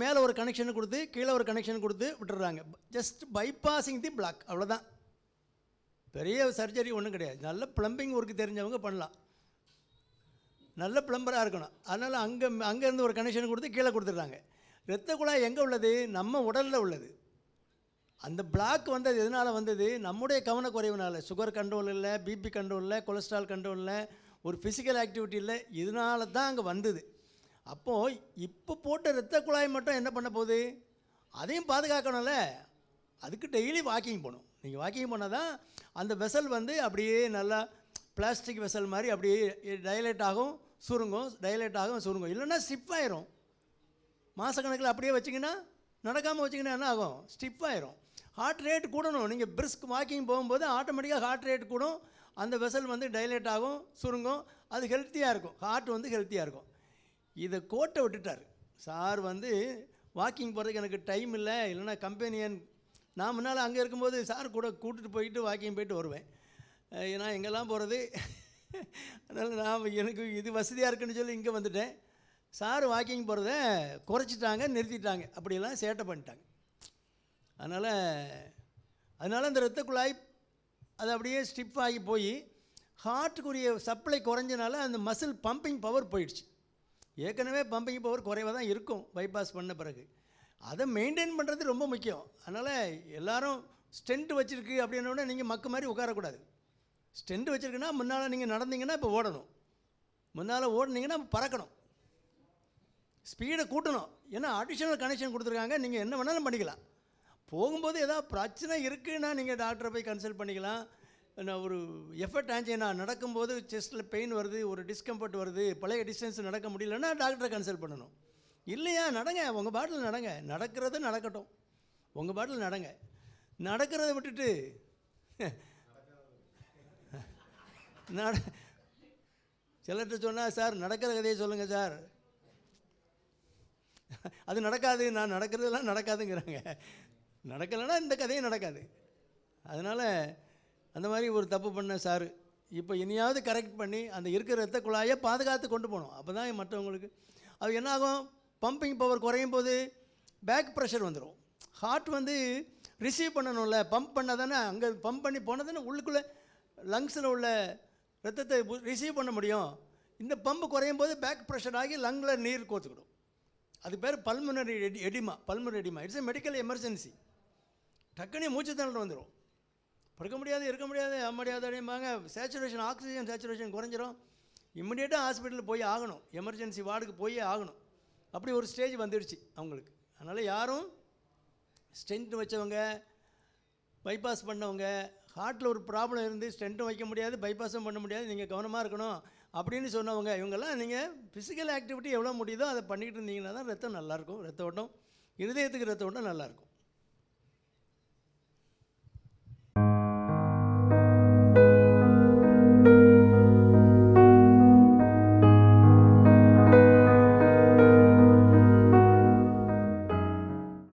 மேலே ஒரு கனெக்ஷன் கொடுத்து கீழே ஒரு கனெக்ஷன் கொடுத்து விட்டுறாங்க. ஜஸ்ட் பைபாஸிங் தி பிளாக், அவ்வளோதான். பெரிய சர்ஜரி ஒன்றும் கிடையாது. நல்ல ப்ளம்பிங் ஒர்க்கு தெரிஞ்சவங்க பண்ணலாம், நல்ல ப்ளம்பராக இருக்கணும். அதனால் அங்கேருந்து ஒரு கனெக்ஷன் கொடுத்து கீழே கொடுத்துட்றாங்க. இரத்த குழாய் எங்கே உள்ளது? நம்ம உடலில் உள்ளது. அந்த பிளாக் வந்தது எதனால் வந்தது? நம்முடைய கவனக்குறைவுனால. சுகர் கண்ட்ரோல் இல்லை, பிபி கண்ட்ரோல் இல்லை, கொலஸ்ட்ரால் கண்ட்ரோல் இல்லை, ஒரு ஃபிசிக்கல் ஆக்டிவிட்டி இல்லை, இதனால தான் அங்கே வந்தது. அப்போது இப்போ போட்ட இரத்த குழாய் மட்டும் என்ன பண்ண போகுது? அதையும் பாதுகாக்கணும்ல. அதுக்கு டெய்லி வாக்கிங் போகணும். நீங்கள் வாக்கிங் போனால் தான் அந்த வெசல் வந்து அப்படியே நல்லா பிளாஸ்டிக் வெசல் மாதிரி அப்படியே டைலேட் ஆகும், சுருங்கும், டைலேட் ஆகும், சுருங்கும். இல்லைன்னா ஸ்டிப் ஆயிரும். மாதக்கணக்கில் அப்படியே வச்சிங்கன்னா, நடக்காமல் வச்சிங்கன்னா என்ன ஆகும்? ஸ்டிப் ஆயிரும். ஹார்ட் ரேட் கூடணும். நீங்கள் பிரிஸ்க் வாக்கிங் போகும்போது ஆட்டோமேட்டிக்காக ஹார்ட் ரேட் கூடும், அந்த வெசல் வந்து டைலேட் ஆகும், சுருங்கும், அது ஹெல்த்தியாக இருக்கும், ஹார்ட் வந்து ஹெல்த்தியாக இருக்கும். இதை கோட்டை விட்டுட்டார் சார். வந்து வாக்கிங் போகிறதுக்கு எனக்கு டைம் இல்லை, இல்லைன்னா கம்பெனியன். நான் முன்னால் அங்கே இருக்கும்போது சார் கூட கூட்டிகிட்டு போயிட்டு வாக்கிங் போயிட்டு வருவேன். ஏன்னா எங்கெல்லாம் போகிறது, அதனால் எனக்கு இது வசதியாக இருக்குன்னு சொல்லி இங்கே வந்துட்டேன். சார் வாக்கிங் போகிறத குறைச்சிட்டாங்க, நிறுத்திட்டாங்க, அப்படியெல்லாம் சேட்டை பண்ணிட்டாங்க. அதனால் அந்த இரத்த குழாய் அது அப்படியே ஸ்டிப் ஆகி போய் ஹார்ட்டுக்குரிய சப்ளை குறைஞ்சனால அந்த மசில் பம்பிங் பவர் போயிடுச்சு. ஏற்கனவே பம்பிங் பவர் குறைவாக தான் இருக்கும் பைபாஸ் பண்ண பிறகு. அதை மெயின்டைன் பண்ணுறது ரொம்ப முக்கியம். அதனால் எல்லோரும் ஸ்டென்ட் வச்சுருக்கு அப்படின்னோடனே நீங்கள் மக்கு மாதிரி உட்காரக்கூடாது. ஸ்டென்ட் வச்சுருக்குன்னா முன்னால் நீங்கள் நடந்தீங்கன்னா இப்போ ஓடணும், முன்னால் ஓடினீங்கன்னா பறக்கணும், ஸ்பீடை கூட்டணும். ஏன்னா அடிஷ்னல் கனெக்ஷன் கொடுத்துருக்காங்க, நீங்கள் என்ன வேணாலும் பண்ணிக்கலாம். போகும்போது ஏதாவது பிரச்சனை இருக்குன்னா நீங்கள் டாக்டரை போய் கன்சல்ட் பண்ணிக்கலாம். ஒரு எஃபர்ட் ஆஞ்சினா நடக்கும்போது செஸ்ட்டில் பெயின் வருது, ஒரு டிஸ்கம்ஃபர்ட் வருது, பழைய டிஸ்டன்ஸ் நடக்க முடியலன்னா டாக்டரை கன்சல்ட் பண்ணணும். இல்லையா நடங்க, உங்கள் பாட்டில் நடங்க, நடக்கிறது நடக்கட்டும், உங்கள் பாட்டில் நடங்க. நடக்கிறத விட்டுட்டு சிலர்கிட்ட சொன்னால் சார் நடக்கிற கதையை சொல்லுங்கள் சார், அது நடக்காது, நான் நடக்கிறதெல்லாம் நடக்காதுங்கிறாங்க. நடக்கலைன்னா இந்த கதையும் நடக்காது. அதனால் அந்த மாதிரி ஒரு தப்பு பண்ண சார் இப்போ இனியாவது கரெக்ட் பண்ணி அந்த இருக்கிற இரத்த குழாயை பாதுகாத்து கொண்டு போகணும். அப்போ தான் மற்றவங்களுக்கு அது என்னாகும்? பம்பிங் பவர் குறையும் போது பேக் ப்ரெஷர் வந்துடும். ஹார்ட் வந்து ரிசீவ் பண்ணணும்ல, பம்ப் பண்ணால் தானே, அங்கே பம்ப் பண்ணி போனால் தானே உள்ளுக்குள்ளே லங்ஸில் உள்ள ரத்தத்தை ரிசீவ் பண்ண முடியும். இந்த பம்பு குறையும் போது பேக் ப்ரெஷர் ஆகி லங்கில் நீர் கோத்துக்கிடும். அது பேர் pulmonary oedema. It's a medical emergency. டக்குனே மூச்சு திணறல் வந்துடும், இருக்க முடியாது அப்படிம்பாங்க. சேச்சுரேஷன், ஆக்சிஜன் சேச்சுரேஷன் குறைஞ்சிரும். இம்மிடியேட்டாக ஹாஸ்பிட்டலில் போய் ஆகணும், எமர்ஜென்சி வார்டுக்கு போய் ஆகணும். அப்படி ஒரு ஸ்டேஜ் வந்துடுச்சு அவங்களுக்கு. அதனால் யாரும் ஸ்டென்ட் வச்சவங்க, பைபாஸ் பண்ணவங்க, ஹார்ட்டில் ஒரு ப்ராப்ளம் இருந்து ஸ்டென்ட்டும் வைக்க முடியாது, பைபாஸும் பண்ண முடியாது, நீங்கள் கவனமாக இருக்கணும் அப்படின்னு சொன்னவங்க இவங்கெல்லாம் நீங்கள் ஃபிசிக்கல் ஆக்டிவிட்டி எவ்வளோ முடியுதோ அதை பண்ணிக்கிட்டு இருந்தீங்கன்னா தான் ரத்தம் நல்லாயிருக்கும், ரத்த ஓட்டம், இருதயத்துக்கு ரத்த ஓட்டம் நல்லாயிருக்கும்.